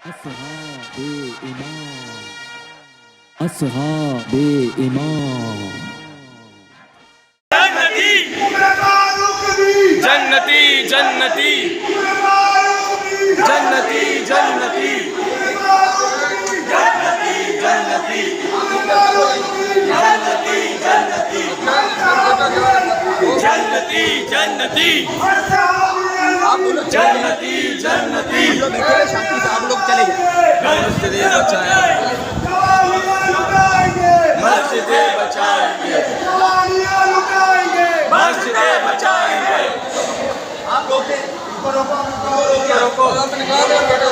अस्हाबे इमाम, अस्हाबे इमाम। जन्नती जन्नती जन्नती जन्नती जन्नती जन्नती जन्नती जन्नती जन्नती जन्नती जन्नती शांति से आप लोग चले जाए। मस्जिदें बचाएंगे, मस्जिदें बचाएंगे। आप लोग रोको, रोको, रोको, रोको, रोको, रोको,